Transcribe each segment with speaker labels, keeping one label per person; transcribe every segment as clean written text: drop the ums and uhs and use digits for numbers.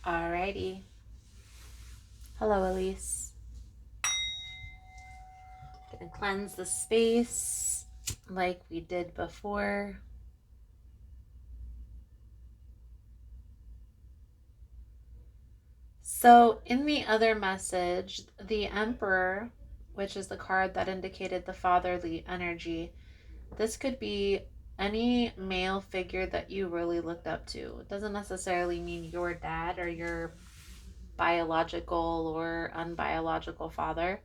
Speaker 1: Alrighty. Hello, Elise. Gonna cleanse the space like we did before. So in the other message, the Emperor, which is the card that indicated the fatherly energy, this could be any male figure that you really looked up to. It doesn't necessarily mean your dad or your biological or unbiological father.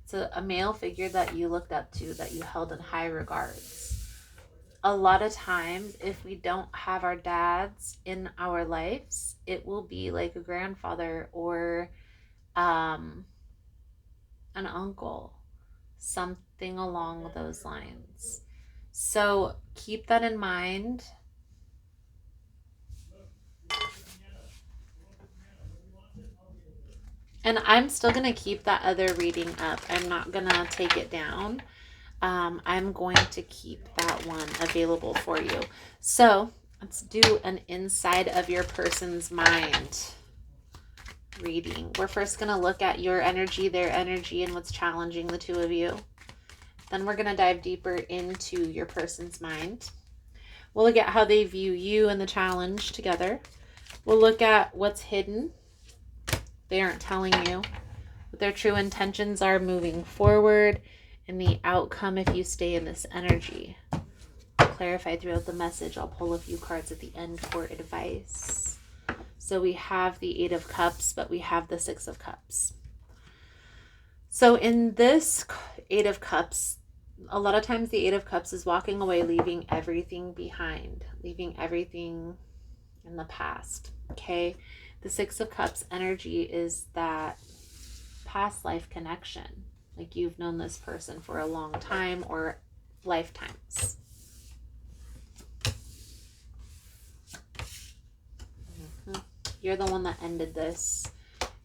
Speaker 1: It's a male figure that you looked up to, that you held in high regards. A lot of times, if we don't have our dads in our lives, it will be like a grandfather or um, an uncle, something along those lines. So keep that in mind. And I'm still going to keep that other reading up. I'm not going to take it down. I'm going to keep that one available for you. So let's do an inside of your person's mind reading. We're first going to look at your energy, their energy, and what's challenging the two of you. Then we're going to dive deeper into your person's mind. We'll look at how they view you and the challenge together. We'll look at what's hidden. They aren't telling you what their true intentions are moving forward, and the outcome if you stay in this energy. Clarify throughout the message. I'll pull a few cards at the end for advice. So we have the Eight of Cups, but we have the Six of Cups. So in this Eight of Cups, a lot of times the Eight of Cups is walking away, leaving everything behind, leaving everything in the past. Okay. The Six of Cups energy is that past life connection. Like you've known this person for a long time or lifetimes. You're the one that ended this.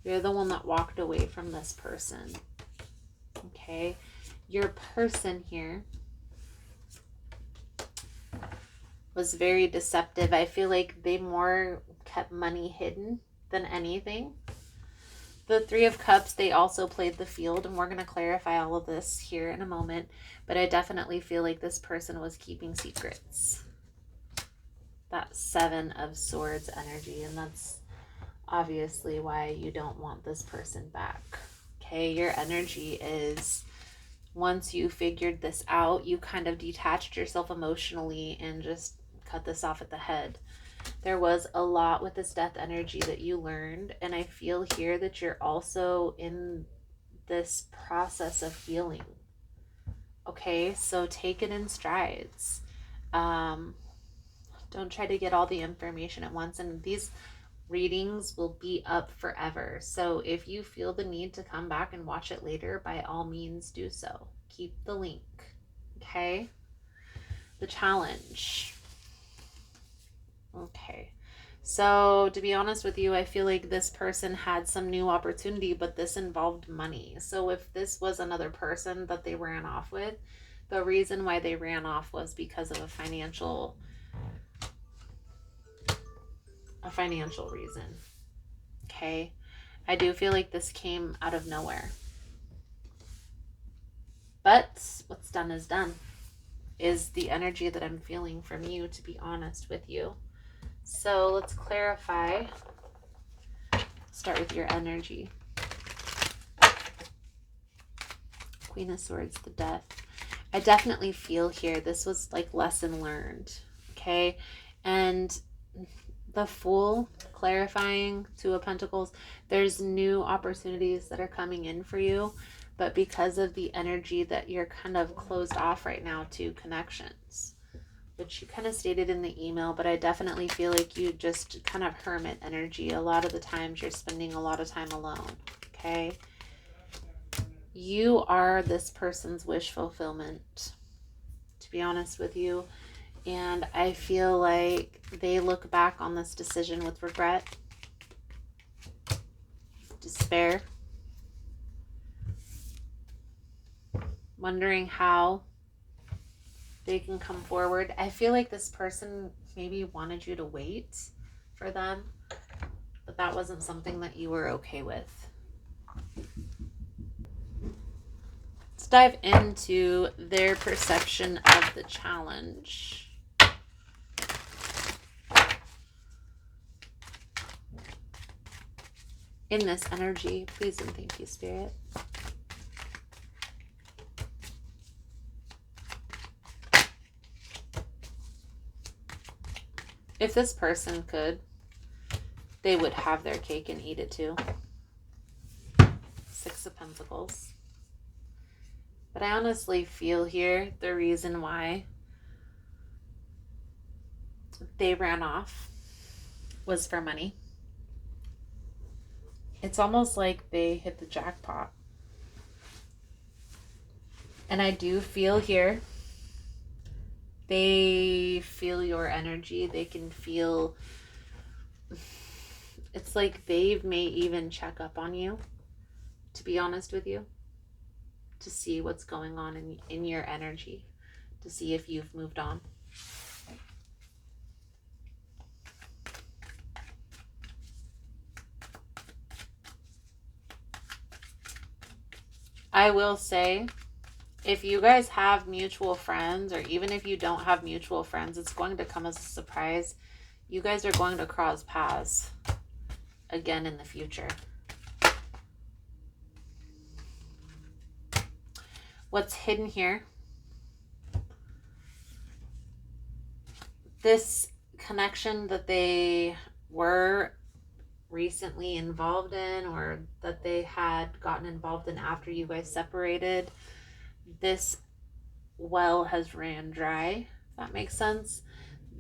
Speaker 1: You're the one that walked away from this person. Okay. Your person here was very deceptive. I feel like they more kept money hidden than anything. The Three of Cups, they also played the field, and we're going to clarify all of this here in a moment, but I definitely feel like this person was keeping secrets. That Seven of Swords energy, and that's obviously why you don't want this person back. Okay, your energy is, once you figured this out, you kind of detached yourself emotionally and just cut this off at the head. There was a lot with this death energy that you learned, and I feel here that you're also in this process of healing. Okay, so take it in strides. Don't try to get all the information at once, and these readings will be up forever. So if you feel the need to come back and watch it later, by all means do so. Keep the link. Okay? The challenge. Okay. So to be honest with you, I feel like this person had some new opportunity, but this involved money. So if this was another person that they ran off with, the reason why they ran off was because of a financial reason. Okay. I do feel like this came out of nowhere. But what's done is done, is the energy that I'm feeling from you, to be honest with you. So let's clarify. Start with your energy. Queen of Swords, the Death. I definitely feel here this was like lesson learned. Okay. And the Fool, clarifying, Two of Pentacles, there's new opportunities that are coming in for you, but because of the energy that you're kind of closed off right now to connections, which you kind of stated in the email, but I definitely feel like you just kind of hermit energy. A lot of the times you're spending a lot of time alone. Okay. You are this person's wish fulfillment, to be honest with you. And I feel like they look back on this decision with regret, despair, wondering how they can come forward. I feel like this person maybe wanted you to wait for them. but that wasn't something that you were okay with. Let's dive into their perception of the challenge. In this energy, please and thank you, Spirit. If this person could, they would have their cake and eat it too. 6 of Pentacles. But I honestly feel here the reason why they ran off was for money. It's almost like they hit the jackpot. And I do feel here, they feel your energy. They can feel, it's like they may even check up on you, to be honest with you, to see what's going on in your energy, to see if you've moved on. I will say, if you guys have mutual friends, or even if you don't have mutual friends, it's going to come as a surprise. You guys are going to cross paths again in the future. What's hidden here? This connection that they were recently involved in, or that they had gotten involved in after you guys separated, this well has ran dry, if that makes sense.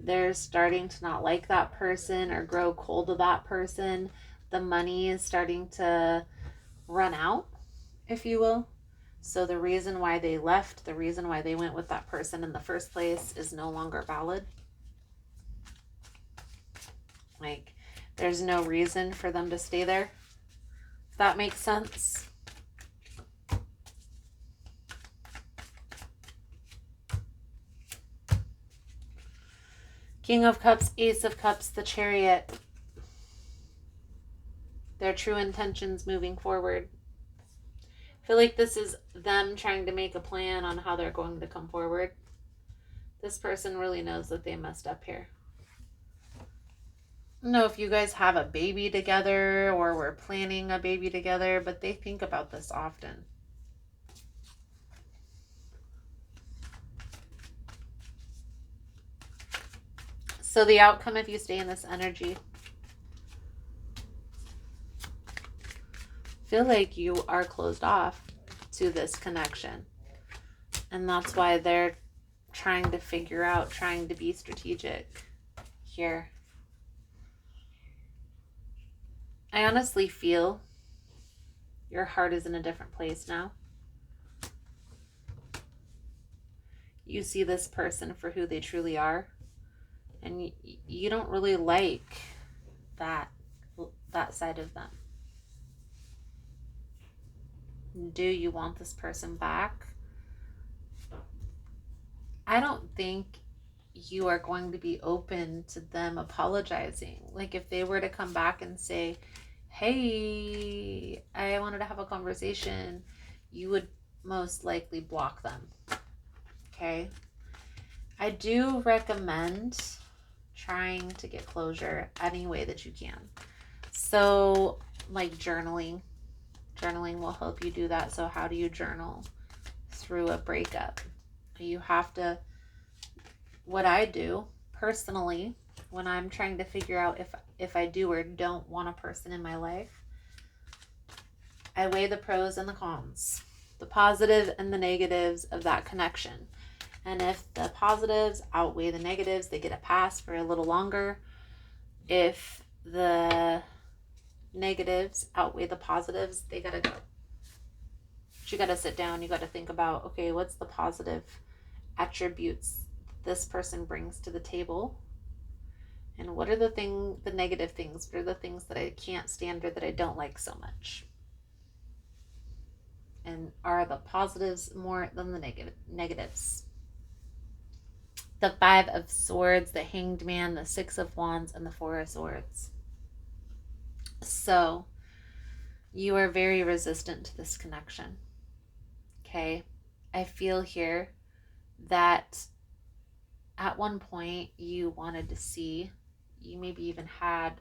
Speaker 1: They're starting to not like that person or grow cold to that person. The money is starting to run out, if you will. So the reason why they left, the reason why they went with that person in the first place is no longer valid. Like, there's no reason for them to stay there, if that makes sense. King of Cups, Ace of Cups, the Chariot. Their true intentions moving forward. I feel like this is them trying to make a plan on how they're going to come forward. This person really knows that they messed up here. I don't know if you guys have a baby together or were planning a baby together, but they think about this often. So the outcome, if you stay in this energy, feel like you are closed off to this connection. And that's why they're trying to figure out, trying to be strategic here. I honestly feel your heart is in a different place now. You see this person for who they truly are. And you don't really like that side of them. Do you want this person back? I don't think you are going to be open to them apologizing. Like, if they were to come back and say, hey, I wanted to have a conversation, you would most likely block them. Okay? I do recommend trying to get closure any way that you can. So, like journaling. Journaling will help you do that. So how do you journal through a breakup? You have to, what I do personally, when I'm trying to figure out if I do or don't want a person in my life, I weigh the pros and the cons, the positive and the negatives of that connection. And if the positives outweigh the negatives, they get a pass for a little longer. If the negatives outweigh the positives, they gotta go. But you gotta sit down, you gotta think about, okay, what's the positive attributes this person brings to the table? And what are the negative things? What are the things that I can't stand or that I don't like so much? And are the positives more than the negatives? The 5 of Swords, the Hanged Man, the 6 of Wands, and the 4 of Swords. So you are very resistant to this connection. Okay. I feel here that at one point you wanted to see, you maybe even had,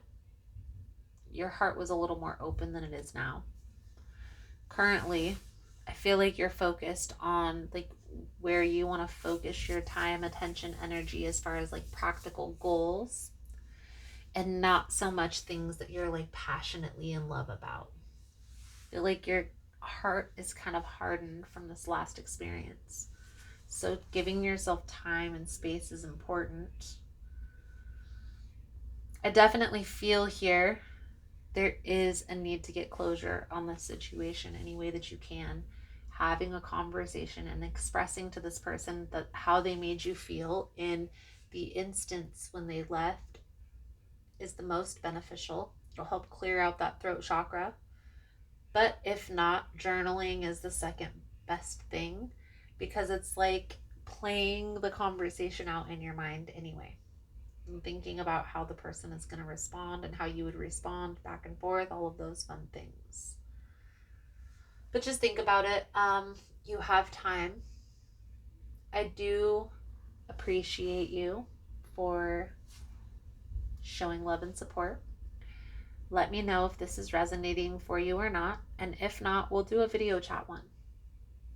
Speaker 1: your heart was a little more open than it is now. Currently, I feel like you're focused on like where you want to focus your time, attention, energy as far as like practical goals, and not so much things that you're like passionately in love about. I feel like your heart is kind of hardened from this last experience. So giving yourself time and space is important. I definitely feel here there is a need to get closure on this situation any way that you can. Having a conversation and expressing to this person that how they made you feel in the instance when they left is the most beneficial. It'll help clear out that throat chakra. But if not, journaling is the second best thing, because it's like playing the conversation out in your mind anyway. And thinking about how the person is going to respond and how you would respond back and forth, all of those fun things. But just think about it. You have time. I do appreciate you for showing love and support. Let me know if this is resonating for you or not. And if not, we'll do a video chat one.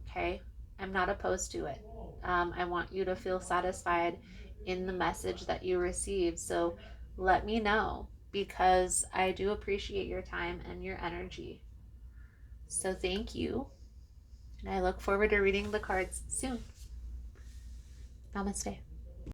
Speaker 1: Okay? I'm not opposed to it. I want you to feel satisfied in the message that you receive. So let me know, because I do appreciate your time and your energy. So thank you. And I look forward to reading the cards soon. Namaste.